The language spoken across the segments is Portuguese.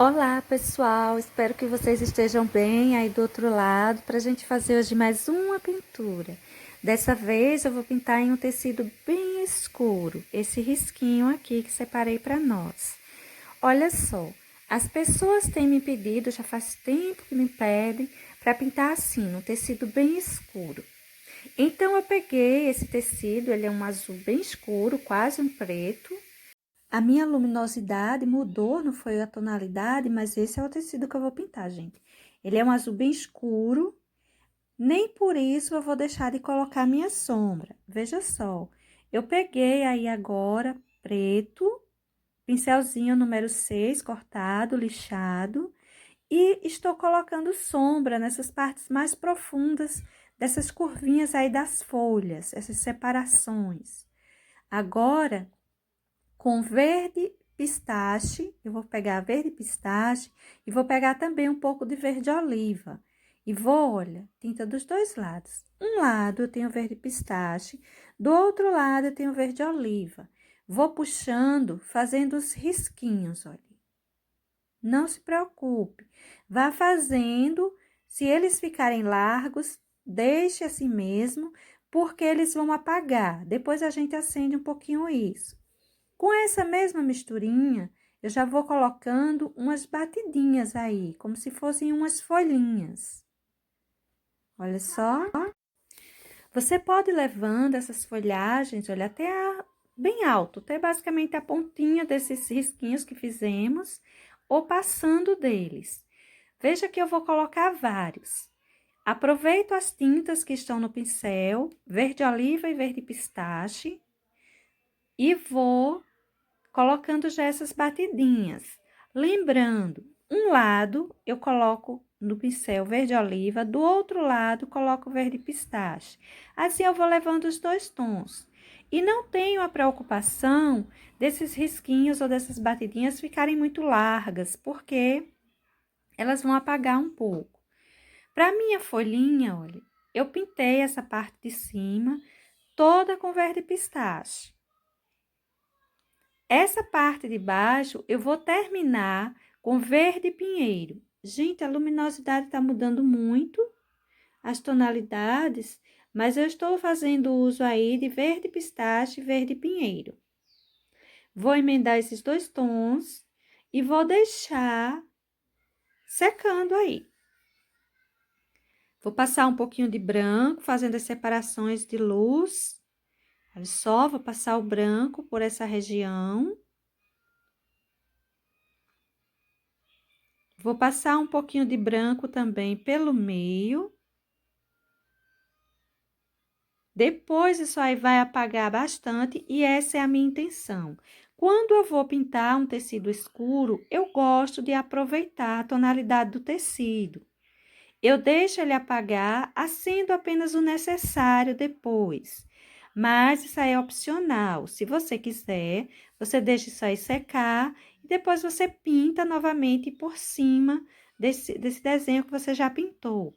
Olá pessoal, espero que vocês estejam bem aí do outro lado para a gente fazer hoje mais uma pintura. Dessa vez eu vou pintar em um tecido bem escuro, esse risquinho aqui que separei para nós. Olha só, as pessoas têm me pedido, já faz tempo que me pedem, para pintar assim, num tecido bem escuro. Então eu peguei esse tecido, ele é um azul bem escuro, quase um preto. A minha luminosidade mudou, não foi a tonalidade, mas esse é o tecido que eu vou pintar, gente. Ele é um azul bem escuro, nem por isso eu vou deixar de colocar minha sombra. Veja só, eu peguei aí agora preto, pincelzinho número 6, cortado, lixado, e estou colocando sombra nessas partes mais profundas dessas curvinhas aí das folhas, essas separações. Agora, com verde pistache, eu vou pegar verde pistache e vou pegar também um pouco de verde oliva. E vou, olha, tinta dos dois lados. Um lado eu tenho verde pistache, do outro lado eu tenho verde oliva. Vou puxando, fazendo os risquinhos, olha. Não se preocupe, vá fazendo, se eles ficarem largos, deixe assim mesmo, porque eles vão apagar. Depois a gente acende um pouquinho isso. Com essa mesma misturinha, eu já vou colocando umas batidinhas aí, como se fossem umas folhinhas. Olha só. Você pode ir levando essas folhagens, olha, bem alto, até basicamente a pontinha desses risquinhos que fizemos, ou passando deles. Veja que eu vou colocar vários. Aproveito as tintas que estão no pincel, verde oliva e verde pistache, e vou colocando já essas batidinhas. Lembrando, um lado eu coloco no pincel verde oliva, do outro lado coloco verde pistache. Assim eu vou levando os dois tons. E não tenho a preocupação desses risquinhos ou dessas batidinhas ficarem muito largas, porque elas vão apagar um pouco. Para minha folhinha, olha, eu pintei essa parte de cima toda com verde pistache. Essa parte de baixo eu vou terminar com verde pinheiro. Gente, a luminosidade tá mudando muito, as tonalidades, mas eu estou fazendo uso aí de verde pistache e verde pinheiro. Vou emendar esses dois tons e vou deixar secando aí. Vou passar um pouquinho de branco, fazendo as separações de luz. Olha só, vou passar o branco por essa região. Vou passar um pouquinho de branco também pelo meio. Depois, isso aí vai apagar bastante e essa é a minha intenção. Quando eu vou pintar um tecido escuro, eu gosto de aproveitar a tonalidade do tecido. Eu deixo ele apagar, acendo apenas o necessário depois. Mas isso aí é opcional. Se você quiser, você deixa isso aí secar e depois você pinta novamente por cima desse desenho que você já pintou.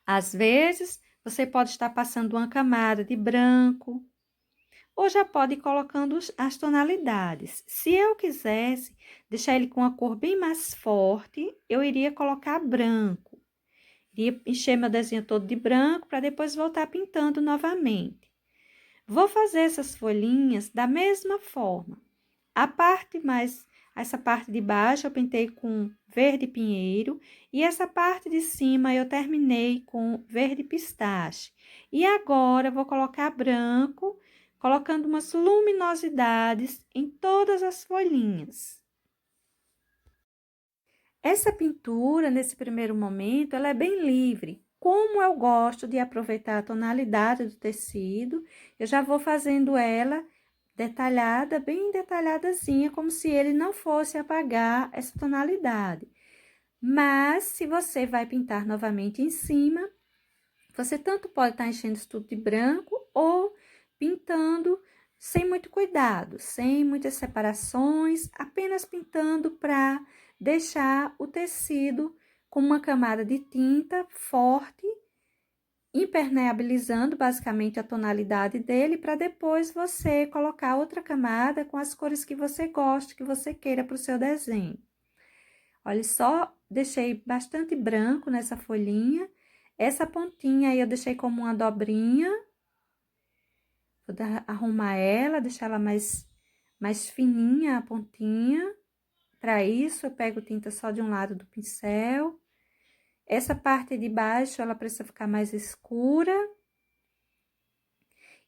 Às vezes, você pode estar passando uma camada de branco, ou já pode ir colocando as tonalidades. Se eu quisesse deixar ele com a cor bem mais forte, eu iria colocar branco. Iria encher meu desenho todo de branco para depois voltar pintando novamente. Vou fazer essas folhinhas da mesma forma. Essa parte de baixo eu pintei com verde pinheiro e essa parte de cima eu terminei com verde pistache. E agora vou colocar branco, colocando umas luminosidades em todas as folhinhas. Essa pintura, nesse primeiro momento, ela é bem livre. Como eu gosto de aproveitar a tonalidade do tecido, eu já vou fazendo ela detalhada, bem detalhadazinha, como se ele não fosse apagar essa tonalidade. Mas, se você vai pintar novamente em cima, você tanto pode estar enchendo isso tudo de branco ou pintando sem muito cuidado, sem muitas separações, apenas pintando para deixar o tecido com uma camada de tinta forte, impermeabilizando basicamente a tonalidade dele, para depois você colocar outra camada com as cores que você gosta, que você queira para o seu desenho. Olha só, deixei bastante branco nessa folhinha. Essa pontinha aí eu deixei como uma dobrinha. Vou arrumar ela, deixar ela mais fininha a pontinha. Para isso, eu pego tinta só de um lado do pincel. Essa parte de baixo, ela precisa ficar mais escura.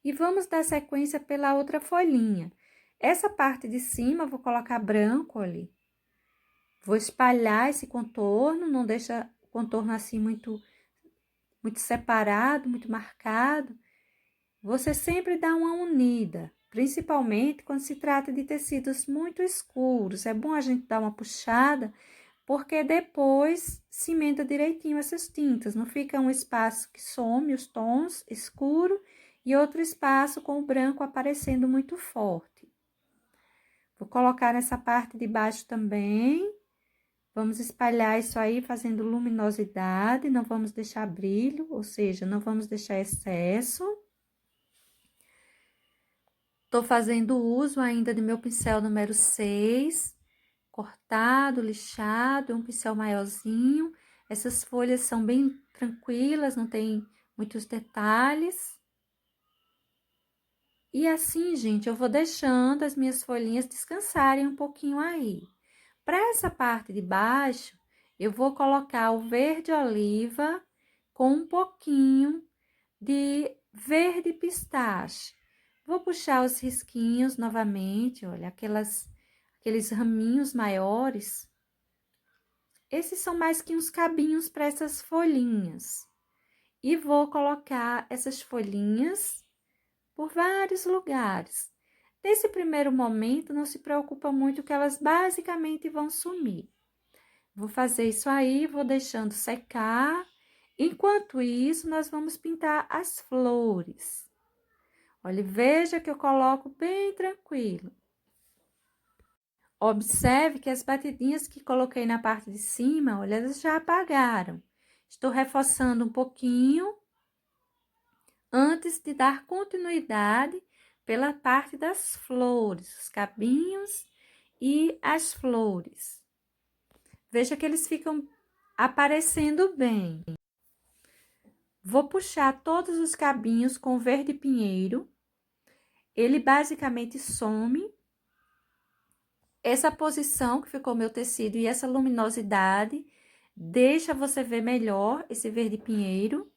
E vamos dar sequência pela outra folhinha. Essa parte de cima, eu vou colocar branco ali. Vou espalhar esse contorno, não deixa o contorno assim muito separado, muito marcado. Você sempre dá uma unida, principalmente quando se trata de tecidos muito escuros. É bom a gente dar uma puxada, porque depois cimenta direitinho essas tintas. Não fica um espaço que some os tons escuro e outro espaço com o branco aparecendo muito forte. Vou colocar nessa parte de baixo também. Vamos espalhar isso aí fazendo luminosidade, não vamos deixar brilho, ou seja, não vamos deixar excesso. Tô fazendo uso ainda de meu pincel número 6, cortado, lixado, é um pincel maiorzinho. Essas folhas são bem tranquilas, não tem muitos detalhes. E assim, gente, eu vou deixando as minhas folhinhas descansarem um pouquinho aí. Para essa parte de baixo, eu vou colocar o verde oliva com um pouquinho de verde pistache. Vou puxar os risquinhos novamente, olha, aqueles raminhos maiores. Esses são mais que uns cabinhos para essas folhinhas. E vou colocar essas folhinhas por vários lugares. Nesse primeiro momento, não se preocupa muito que elas basicamente vão sumir. Vou fazer isso aí, vou deixando secar. Enquanto isso, nós vamos pintar as flores. Olha, veja que eu coloco bem tranquilo. Observe que as batidinhas que coloquei na parte de cima, olha, elas já apagaram. Estou reforçando um pouquinho antes de dar continuidade pela parte das flores, os cabinhos e as flores. Veja que eles ficam aparecendo bem. Vou puxar todos os cabinhos com verde pinheiro. Ele basicamente some. Essa posição que ficou meu tecido e essa luminosidade deixa você ver melhor esse verde pinheiro.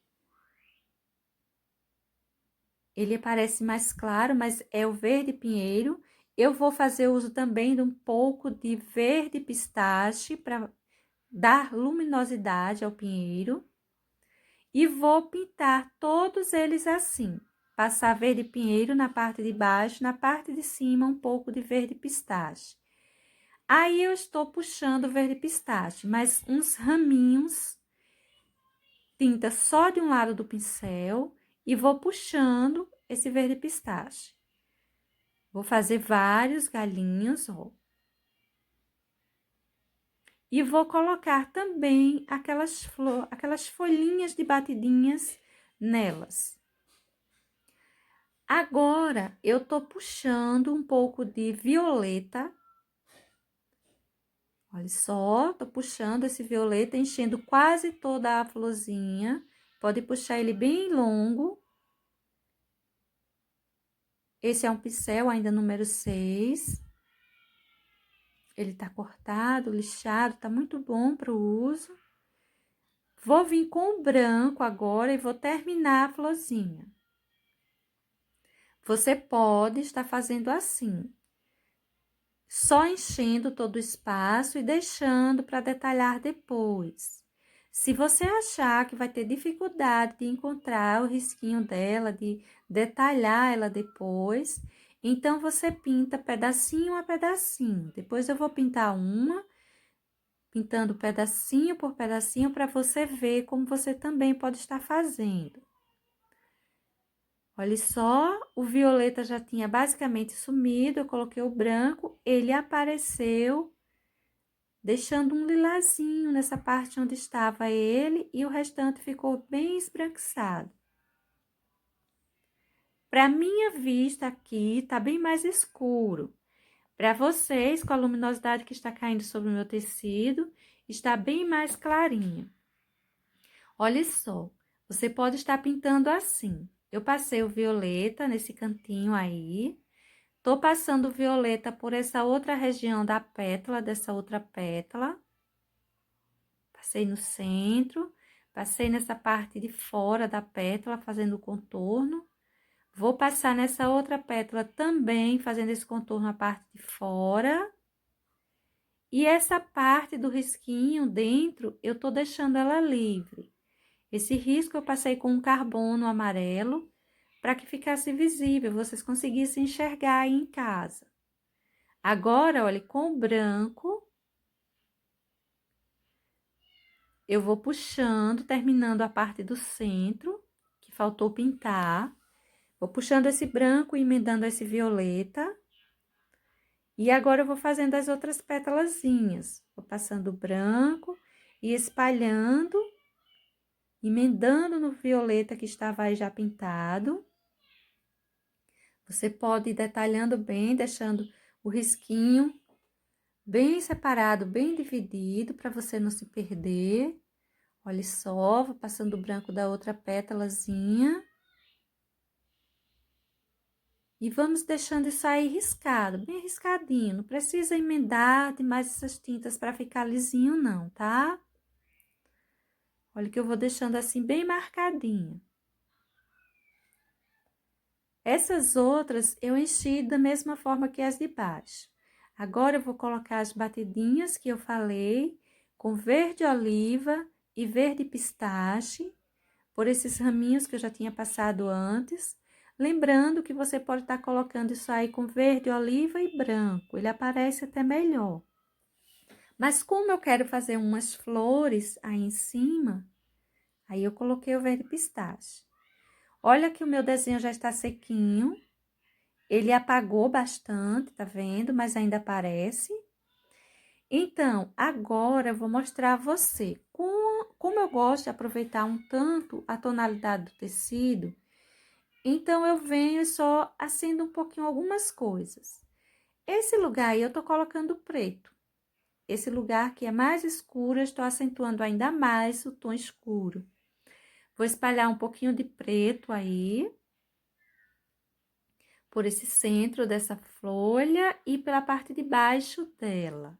Ele aparece mais claro, mas é o verde pinheiro. Eu vou fazer uso também de um pouco de verde pistache para dar luminosidade ao pinheiro. E vou pintar todos eles assim. Passar verde pinheiro na parte de baixo, na parte de cima um pouco de verde pistache. Aí eu estou puxando verde pistache, mas uns raminhos, tinta só de um lado do pincel e vou puxando esse verde pistache. Vou fazer vários galinhos, ó. E vou colocar também aquelas folhinhas de batidinhas nelas. Agora, eu tô puxando um pouco de violeta. Olha só, tô puxando esse violeta, enchendo quase toda a florzinha. Pode puxar ele bem longo. Esse é um pincel ainda número 6. Ele tá cortado, lixado, tá muito bom para o uso. Vou vir com o branco agora e vou terminar a florzinha. Você pode estar fazendo assim, só enchendo todo o espaço e deixando para detalhar depois. Se você achar que vai ter dificuldade de encontrar o risquinho dela, de detalhar ela depois, então você pinta pedacinho a pedacinho. Depois eu vou pintar pintando pedacinho por pedacinho para você ver como você também pode estar fazendo. Olha só, o violeta já tinha basicamente sumido, eu coloquei o branco, ele apareceu, deixando um lilazinho nessa parte onde estava ele e o restante ficou bem esbranquiçado. Para minha vista aqui, tá bem mais escuro. Para vocês, com a luminosidade que está caindo sobre o meu tecido, está bem mais clarinha. Olha só, você pode estar pintando assim. Eu passei o violeta nesse cantinho aí. Tô passando o violeta por essa outra região da pétala, dessa outra pétala. Passei no centro, passei nessa parte de fora da pétala, fazendo o contorno. Vou passar nessa outra pétala também, fazendo esse contorno na parte de fora. E essa parte do risquinho dentro, eu tô deixando ela livre. Esse risco eu passei com um carbono amarelo, para que ficasse visível, vocês conseguissem enxergar aí em casa. Agora, olha, com o branco, eu vou puxando, terminando a parte do centro, que faltou pintar. Vou puxando esse branco e emendando esse violeta. E agora eu vou fazendo as outras pétalazinhas. Vou passando o branco e espalhando, emendando no violeta que estava aí já pintado. Você pode ir detalhando bem, deixando o risquinho bem separado, bem dividido, para você não se perder. Olha só, vou passando o branco da outra pétalazinha. E vamos deixando isso aí riscado, bem riscadinho. Não precisa emendar demais essas tintas para ficar lisinho não, tá? Olha que eu vou deixando assim bem marcadinho. Essas outras eu enchi da mesma forma que as de baixo. Agora eu vou colocar as batidinhas que eu falei, com verde oliva e verde pistache, por esses raminhos que eu já tinha passado antes. Lembrando que você pode estar colocando isso aí com verde, oliva e branco, ele aparece até melhor. Mas como eu quero fazer umas flores aí em cima, aí eu coloquei o verde pistache. Olha que o meu desenho já está sequinho. Ele apagou bastante, tá vendo? Mas ainda aparece. Então, agora eu vou mostrar a você como eu gosto de aproveitar um tanto a tonalidade do tecido. Então, eu venho só acendo um pouquinho algumas coisas. Esse lugar aí eu tô colocando preto. Esse lugar que é mais escuro, eu estou acentuando ainda mais o tom escuro. Vou espalhar um pouquinho de preto aí, por esse centro dessa folha e pela parte de baixo dela.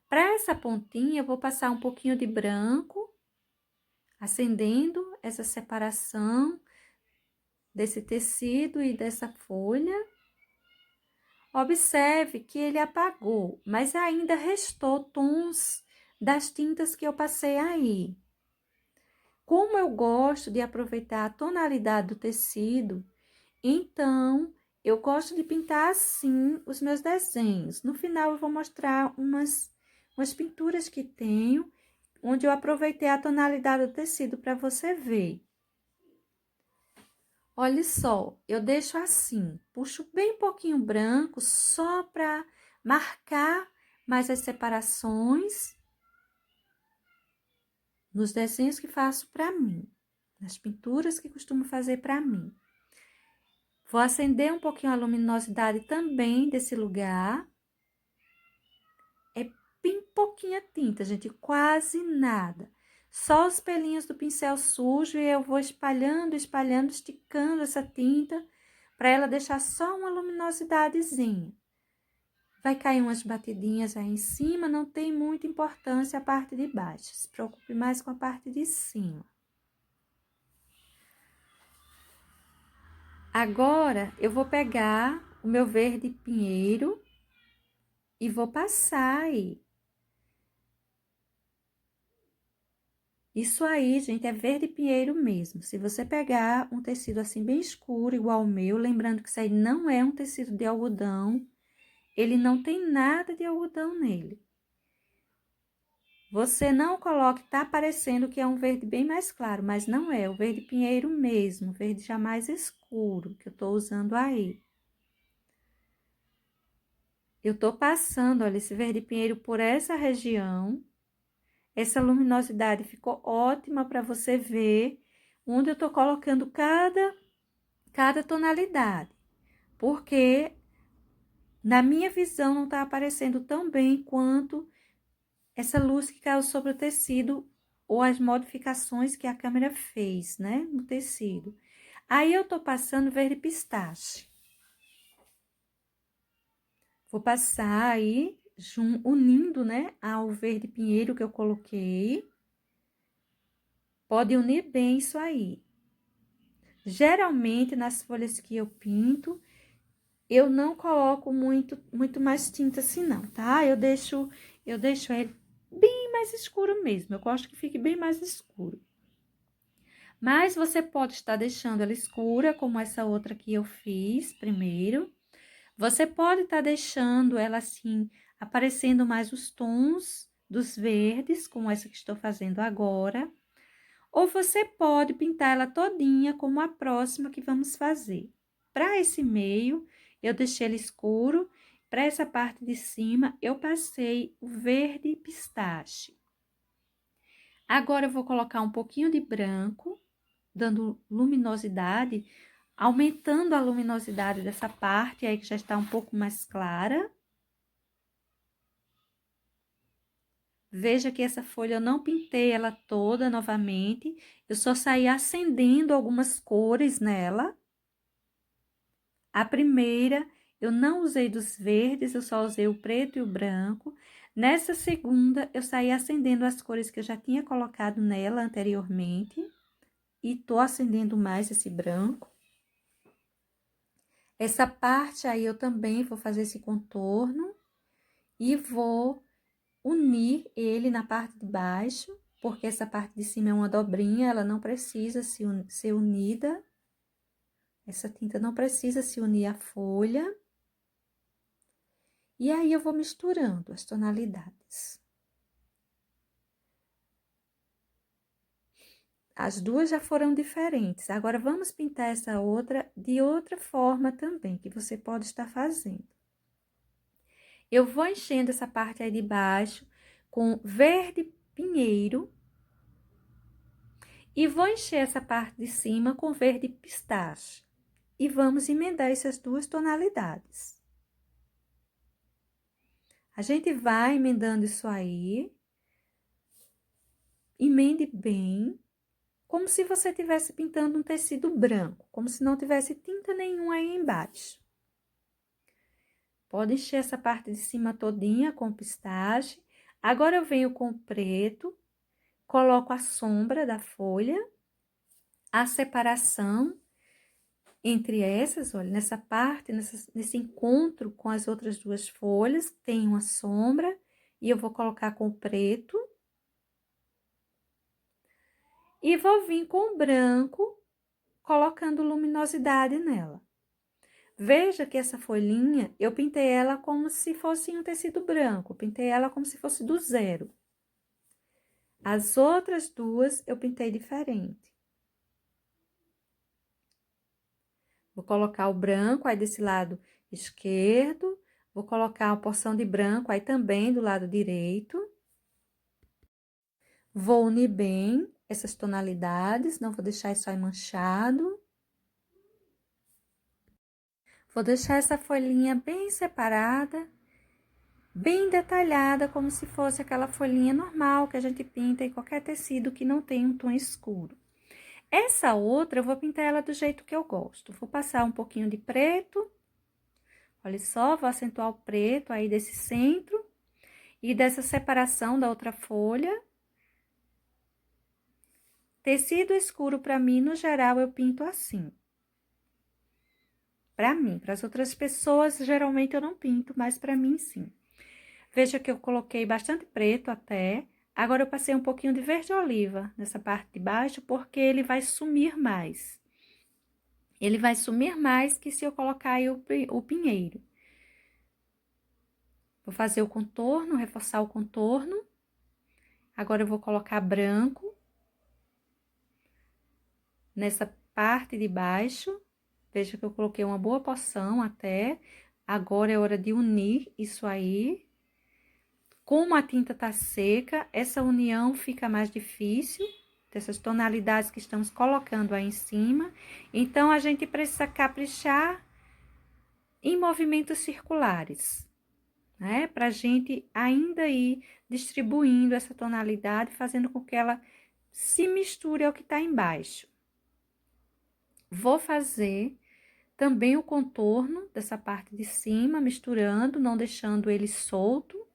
Para essa pontinha, eu vou passar um pouquinho de branco, acendendo essa separação desse tecido e dessa folha. Observe que ele apagou, mas ainda restou tons das tintas que eu passei aí. Como eu gosto de aproveitar a tonalidade do tecido, então eu gosto de pintar assim os meus desenhos. No final eu vou mostrar umas pinturas que tenho, onde eu aproveitei a tonalidade do tecido para você ver. Olha só, eu deixo assim, puxo bem pouquinho branco, só para marcar mais as separações nos desenhos que faço para mim, nas pinturas que costumo fazer para mim. Vou acender um pouquinho a luminosidade também desse lugar. É bem pouquinha tinta, gente, quase nada. Só os pelinhos do pincel sujo e eu vou espalhando, espalhando, esticando essa tinta para ela deixar só uma luminosidadezinha. Vai cair umas batidinhas aí em cima, não tem muita importância a parte de baixo. Se preocupe mais com a parte de cima. Agora, eu vou pegar o meu verde pinheiro e vou passar aí. Isso aí, gente, é verde pinheiro mesmo. Se você pegar um tecido assim bem escuro, igual o meu, lembrando que isso aí não é um tecido de algodão, ele não tem nada de algodão nele. Você não coloque, tá parecendo que é um verde bem mais claro, mas não é, o verde pinheiro mesmo, verde já mais escuro, que eu tô usando aí. Eu tô passando, olha, esse verde pinheiro por essa região. Essa luminosidade ficou ótima para você ver onde eu tô colocando cada tonalidade. Porque Na minha visão, não tá aparecendo tão bem quanto essa luz que caiu sobre o tecido ou as modificações que a câmera fez, né, no tecido. Aí, eu tô passando verde pistache. Vou passar aí, unindo, né, ao verde pinheiro que eu coloquei. Pode unir bem isso aí. Geralmente, nas folhas que eu pinto, eu não coloco muito mais tinta assim, não, tá? Eu deixo ele bem mais escuro mesmo. Eu gosto que fique bem mais escuro. Mas você pode estar deixando ela escura, como essa outra que eu fiz primeiro. Você pode estar deixando ela assim, aparecendo mais os tons dos verdes, como essa que estou fazendo agora. Ou você pode pintar ela todinha, como a próxima que vamos fazer. Para esse meio, eu deixei ele escuro. Para essa parte de cima, eu passei o verde pistache. Agora, eu vou colocar um pouquinho de branco, dando luminosidade, aumentando a luminosidade dessa parte aí que já está um pouco mais clara. Veja que essa folha eu não pintei ela toda novamente, eu só saí acendendo algumas cores nela. A primeira, eu não usei dos verdes, eu só usei o preto e o branco. Nessa segunda, eu saí acendendo as cores que eu já tinha colocado nela anteriormente. E tô acendendo mais esse branco. Essa parte aí eu também vou fazer esse contorno e vou unir ele na parte de baixo, porque essa parte de cima é uma dobrinha, ela não precisa ser unida. Essa tinta não precisa se unir à folha. E aí, eu vou misturando as tonalidades. As duas já foram diferentes. Agora, vamos pintar essa outra de outra forma também, que você pode estar fazendo. Eu vou enchendo essa parte aí de baixo com verde pinheiro. E vou encher essa parte de cima com verde pistache. E vamos emendar essas duas tonalidades. A gente vai emendando isso aí. Emende bem, como se você estivesse pintando um tecido branco, como se não tivesse tinta nenhuma aí embaixo. Pode encher essa parte de cima todinha com pistache. Agora, eu venho com o preto, coloco a sombra da folha, a separação entre essas, olha, nessa parte, nesse encontro com as outras duas folhas, tem uma sombra, e eu vou colocar com o preto. E vou vir com o branco, colocando luminosidade nela. Veja que essa folhinha, eu pintei ela como se fosse um tecido branco, pintei ela como se fosse do zero. As outras duas, eu pintei diferente. Vou colocar o branco aí desse lado esquerdo, vou colocar uma porção de branco aí também do lado direito. Vou unir bem essas tonalidades, não vou deixar isso aí manchado. Vou deixar essa folhinha bem separada, bem detalhada, como se fosse aquela folhinha normal que a gente pinta em qualquer tecido que não tem um tom escuro. Essa outra, eu vou pintar ela do jeito que eu gosto. Vou passar um pouquinho de preto. Olha só, vou acentuar o preto aí desse centro e dessa separação da outra folha. Tecido escuro, para mim, no geral, eu pinto assim. Para mim, para as outras pessoas, geralmente eu não pinto, mas para mim, sim. Veja que eu coloquei bastante preto até. Agora, eu passei um pouquinho de verde oliva nessa parte de baixo, porque ele vai sumir mais. Ele vai sumir mais que se eu colocar aí o pinheiro. Vou fazer o contorno, reforçar o contorno. Agora, eu vou colocar branco nessa parte de baixo. Veja que eu coloquei uma boa porção até. Agora, é hora de unir isso aí. Como a tinta tá seca, essa união fica mais difícil, dessas tonalidades que estamos colocando aí em cima. Então, a gente precisa caprichar em movimentos circulares, né? Para a gente ainda ir distribuindo essa tonalidade, fazendo com que ela se misture ao que está embaixo. Vou fazer também o contorno dessa parte de cima, misturando, não deixando ele solto.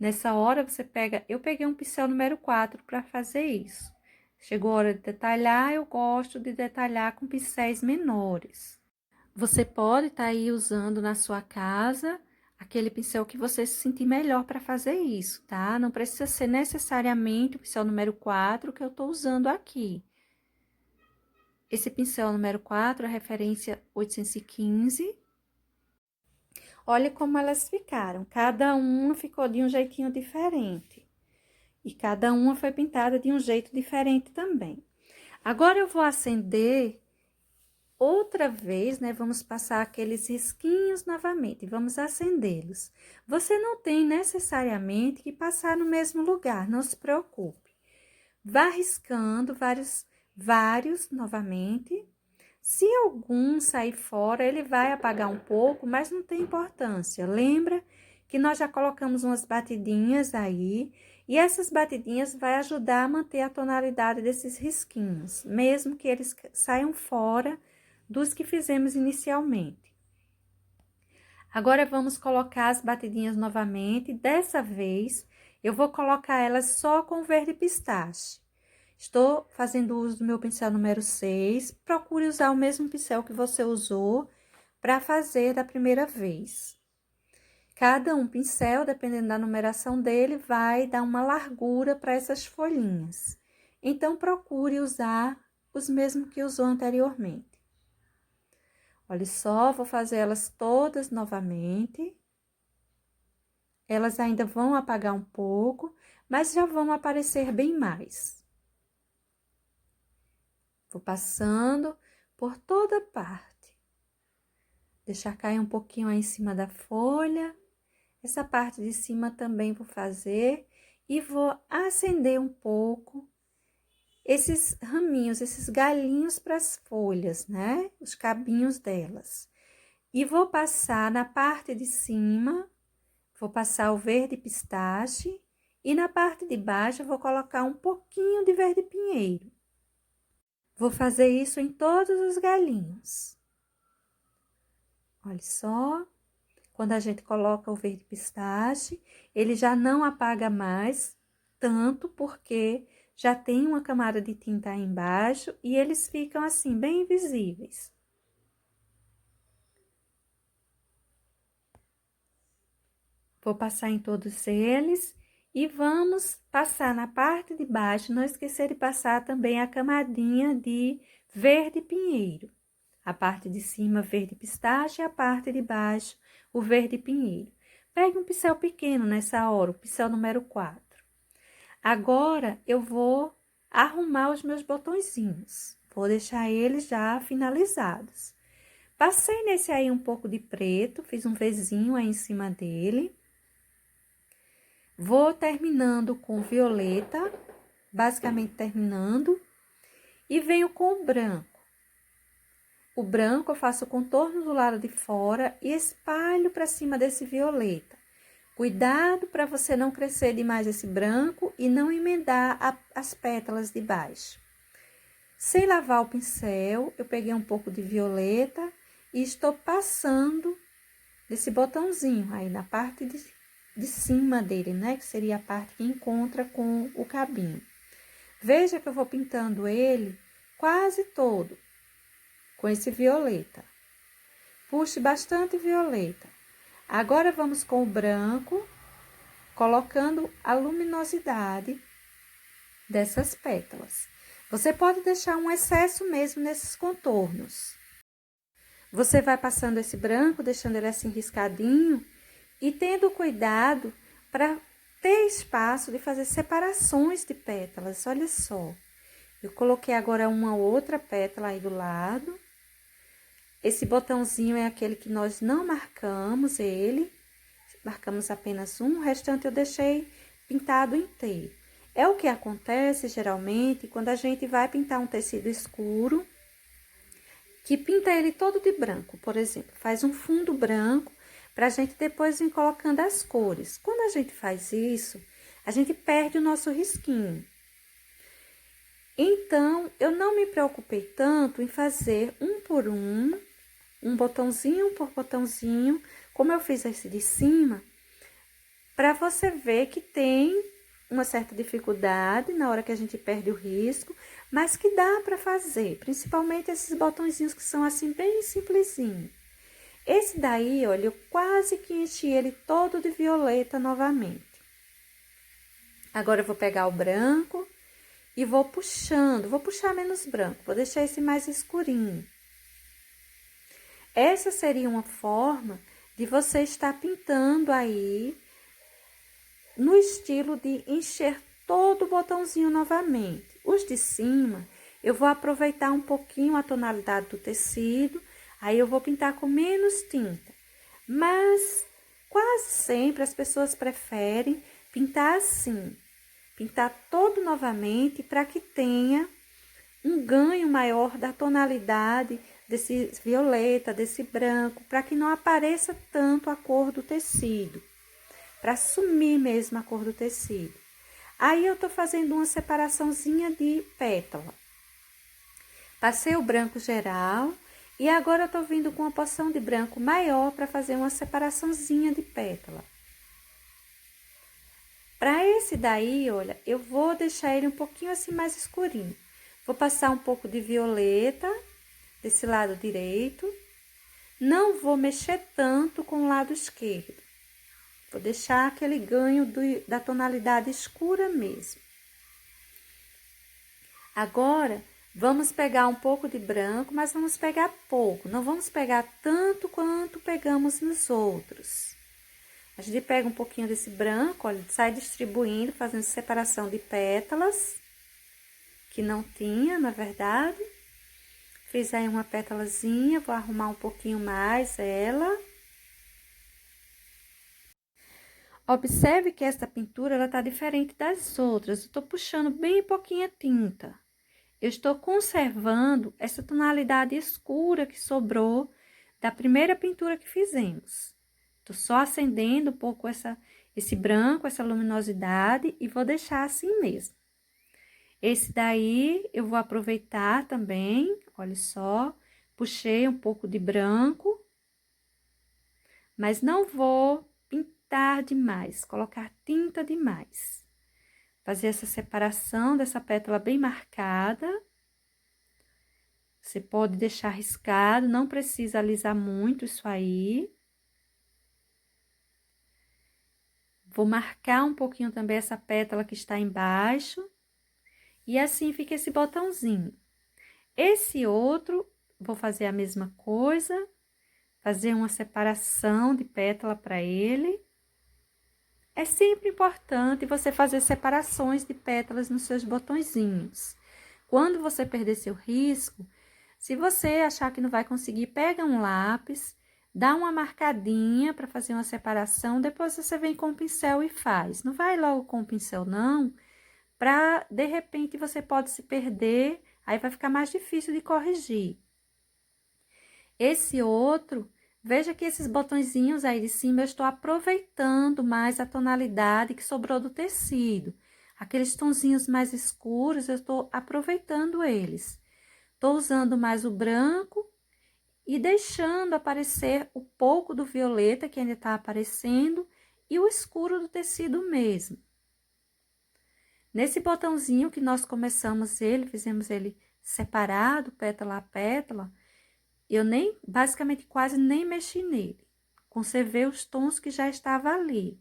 Nessa hora, eu peguei um pincel número 4 para fazer isso. Chegou a hora de detalhar, eu gosto de detalhar com pincéis menores. Você pode estar aí usando na sua casa aquele pincel que você se sentir melhor para fazer isso, tá? Não precisa ser necessariamente o pincel número 4 que eu tô usando aqui. Esse pincel número 4, a referência 815. Olha como elas ficaram. Cada uma ficou de um jeitinho diferente. E cada uma foi pintada de um jeito diferente também. Agora, eu vou acender outra vez, né? Vamos passar aqueles risquinhos novamente. Vamos acendê-los. Você não tem necessariamente que passar no mesmo lugar, não se preocupe. Vá riscando vários novamente. Se algum sair fora, ele vai apagar um pouco, mas não tem importância. Lembra que nós já colocamos umas batidinhas aí, e essas batidinhas vai ajudar a manter a tonalidade desses risquinhos, mesmo que eles saiam fora dos que fizemos inicialmente. Agora, vamos colocar as batidinhas novamente. Dessa vez, eu vou colocar elas só com verde pistache. Estou fazendo uso do meu pincel número 6. Procure usar o mesmo pincel que você usou para fazer da primeira vez. Cada um pincel, dependendo da numeração dele, vai dar uma largura para essas folhinhas. Então, procure usar os mesmos que usou anteriormente. Olha só, vou fazer elas todas novamente. Elas ainda vão apagar um pouco, mas já vão aparecer bem mais. Vou passando por toda parte. Deixar cair um pouquinho aí em cima da folha. Essa parte de cima também vou fazer. E vou acender um pouco esses raminhos, esses galhinhos para as folhas, né? Os cabinhos delas. E vou passar na parte de cima, vou passar o verde pistache. E na parte de baixo eu vou colocar um pouquinho de verde pinheiro. Vou fazer isso em todos os galinhos. Olha só, quando a gente coloca o verde pistache, ele já não apaga mais tanto, porque já tem uma camada de tinta aí embaixo e eles ficam assim, bem visíveis. Vou passar em todos eles e vamos passar na parte de baixo, não esquecer de passar também a camadinha de verde pinheiro. A parte de cima, verde pistache, e a parte de baixo, o verde pinheiro. Pegue um pincel pequeno nessa hora, o pincel número 4. Agora, eu vou arrumar os meus botõezinhos. Vou deixar eles já finalizados. Passei nesse aí um pouco de preto, fiz um Vzinho aí em cima dele. Vou terminando com violeta, basicamente terminando. E venho com o branco. O branco eu faço o contorno do lado de fora e espalho para cima desse violeta. Cuidado para você não crescer demais esse branco e não emendar as pétalas de baixo. Sem lavar o pincel, eu peguei um pouco de violeta e estou passando desse botãozinho aí na parte de cima dele, né? Que seria a parte que encontra com o cabinho. Veja que eu vou pintando ele quase todo com esse violeta. Puxe bastante violeta. Agora, vamos com o branco, colocando a luminosidade dessas pétalas. Você pode deixar um excesso mesmo nesses contornos. Você vai passando esse branco, deixando ele assim riscadinho e tendo cuidado para ter espaço de fazer separações de pétalas. Olha só, eu coloquei agora uma outra pétala aí do lado. Esse botãozinho é aquele que nós não marcamos ele, marcamos apenas um, o restante eu deixei pintado inteiro. É o que acontece geralmente quando a gente vai pintar um tecido escuro que pinta ele todo de branco, por exemplo. Faz um fundo branco para a gente depois vir colocando as cores. Quando a gente faz isso, a gente perde o nosso risquinho. Então, eu não me preocupei tanto em fazer um por um botãozinho por botãozinho, como eu fiz esse de cima, para você ver que tem uma certa dificuldade na hora que a gente perde o risco, mas que dá para fazer, principalmente esses botõezinhos que são assim bem simplesinho. Esse daí, olha, eu quase que enchi ele todo de violeta novamente. Agora eu vou pegar o branco e vou puxando, vou puxar menos branco, vou deixar esse mais escurinho. Essa seria uma forma de você estar pintando aí no estilo de encher todo o botãozinho novamente. Os de cima, eu vou aproveitar um pouquinho a tonalidade do tecido, aí eu vou pintar com menos tinta. Mas quase sempre as pessoas preferem pintar assim, pintar todo novamente para que tenha um ganho maior da tonalidade desse violeta, desse branco, para que não apareça tanto a cor do tecido, para sumir mesmo a cor do tecido. Aí eu tô fazendo uma separaçãozinha de pétala. Passei o branco geral e agora eu tô vindo com uma porção de branco maior para fazer uma separaçãozinha de pétala. Para esse daí, olha, eu vou deixar ele um pouquinho assim mais escurinho. Vou passar um pouco de violeta desse lado direito. Não vou mexer tanto com o lado esquerdo. Vou deixar aquele ganho da tonalidade escura mesmo. Agora, vamos pegar um pouco de branco, mas vamos pegar pouco. Não vamos pegar tanto quanto pegamos nos outros. A gente pega um pouquinho desse branco, olha, sai distribuindo, fazendo separação de pétalas, que não tinha, na verdade. Fiz aí uma pétalazinha, vou arrumar um pouquinho mais ela. Observe que esta pintura, ela tá diferente das outras. Eu tô puxando bem pouquinha tinta. Eu estou conservando essa tonalidade escura que sobrou da primeira pintura que fizemos. Tô só acendendo um pouco esse branco, essa luminosidade e vou deixar assim mesmo. Esse daí eu vou aproveitar também, olha só, puxei um pouco de branco, mas não vou pintar demais, colocar tinta demais. Fazer essa separação dessa pétala bem marcada. Você pode deixar riscado, não precisa alisar muito isso aí. Vou marcar um pouquinho também essa pétala que está embaixo. E assim fica esse botãozinho. Esse outro, vou fazer a mesma coisa, fazer uma separação de pétala para ele. É sempre importante você fazer separações de pétalas nos seus botõezinhos. Quando você perder seu risco, se você achar que não vai conseguir, pega um lápis, dá uma marcadinha para fazer uma separação, depois você vem com o pincel e faz. Não vai logo com o pincel, não, para de repente você pode se perder, aí vai ficar mais difícil de corrigir. Esse outro, veja que esses botõezinhos aí de cima eu estou aproveitando mais a tonalidade que sobrou do tecido. Aqueles tonzinhos mais escuros, eu estou aproveitando eles. Estou usando mais o branco e deixando aparecer o pouco do violeta que ainda está aparecendo e o escuro do tecido mesmo. Nesse botãozinho que nós começamos ele, fizemos ele separado, pétala a pétala, eu basicamente quase nem mexi nele. Conservei os tons que já estavam ali.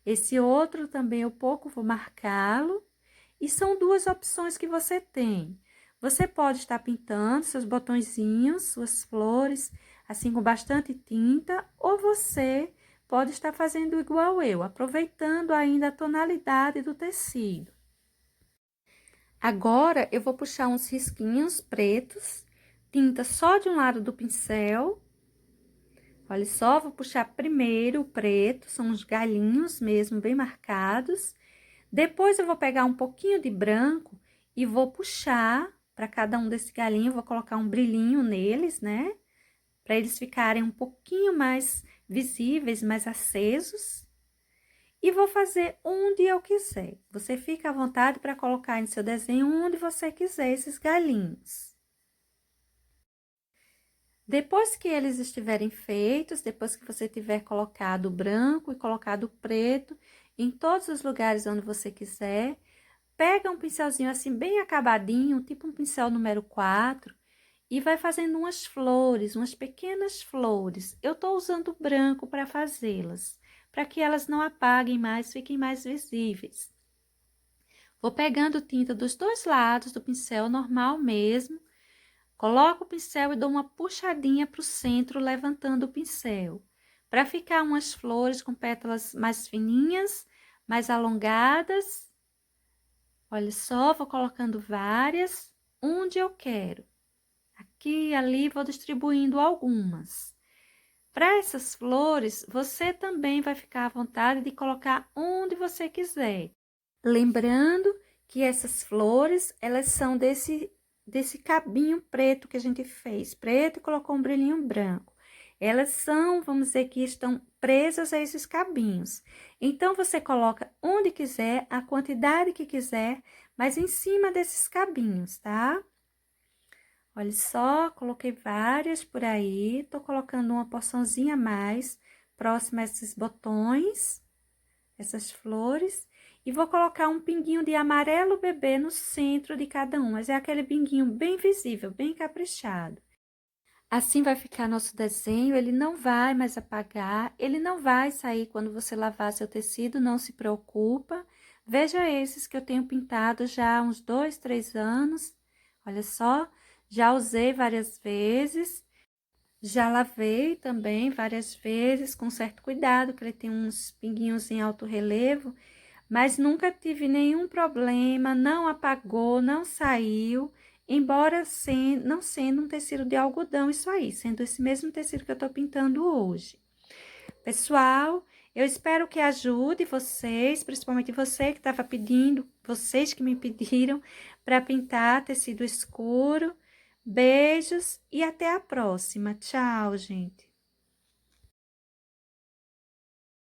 Esse outro também eu pouco vou marcá-lo. E são duas opções que você tem. Você pode estar pintando seus botõezinhos, suas flores, assim com bastante tinta, ou você pode estar fazendo igual eu, aproveitando ainda a tonalidade do tecido. Agora, eu vou puxar uns risquinhos pretos, tinta só de um lado do pincel. Olha só, vou puxar primeiro o preto, são uns galhinhos mesmo, bem marcados. Depois, eu vou pegar um pouquinho de branco e vou puxar para cada um desse galinho, vou colocar um brilhinho neles, né? Para eles ficarem um pouquinho mais visíveis, mais acesos. E vou fazer onde eu quiser. Você fica à vontade para colocar em seu desenho onde você quiser esses galinhos. Depois que eles estiverem feitos, depois que você tiver colocado o branco e colocado o preto em todos os lugares onde você quiser, pega um pincelzinho assim bem acabadinho, tipo um pincel número 4, e vai fazendo umas flores, umas pequenas flores. Eu tô usando branco para fazê-las, para que elas não apaguem mais, fiquem mais visíveis. Vou pegando tinta dos dois lados do pincel, normal mesmo. Coloco o pincel e dou uma puxadinha para o centro, levantando o pincel, para ficar umas flores com pétalas mais fininhas, mais alongadas. Olha só, vou colocando várias, onde eu quero. Aqui e ali vou distribuindo algumas. Para essas flores, você também vai ficar à vontade de colocar onde você quiser. Lembrando que essas flores, elas são desse cabinho preto que a gente fez, preto e colocou um brilhinho branco. Elas são, vamos dizer que estão presas a esses cabinhos. Então, você coloca onde quiser, a quantidade que quiser, mas em cima desses cabinhos, tá? Olha só, coloquei várias por aí, tô colocando uma porçãozinha a mais, próxima a esses botões, essas flores, e vou colocar um pinguinho de amarelo bebê no centro de cada um, mas é aquele pinguinho bem visível, bem caprichado. Assim vai ficar nosso desenho, ele não vai mais apagar, ele não vai sair quando você lavar seu tecido, não se preocupa. Veja esses que eu tenho pintado já há uns 2, 3 anos, olha só, já usei várias vezes. Já lavei também várias vezes, com certo cuidado, que ele tem uns pinguinhos em alto relevo, mas nunca tive nenhum problema, não apagou, não saiu, embora não sendo um tecido de algodão isso aí, sendo esse mesmo tecido que eu tô pintando hoje. Pessoal, eu espero que ajude vocês, principalmente você que estava pedindo, vocês que me pediram para pintar tecido escuro. Beijos e até a próxima. Tchau, gente.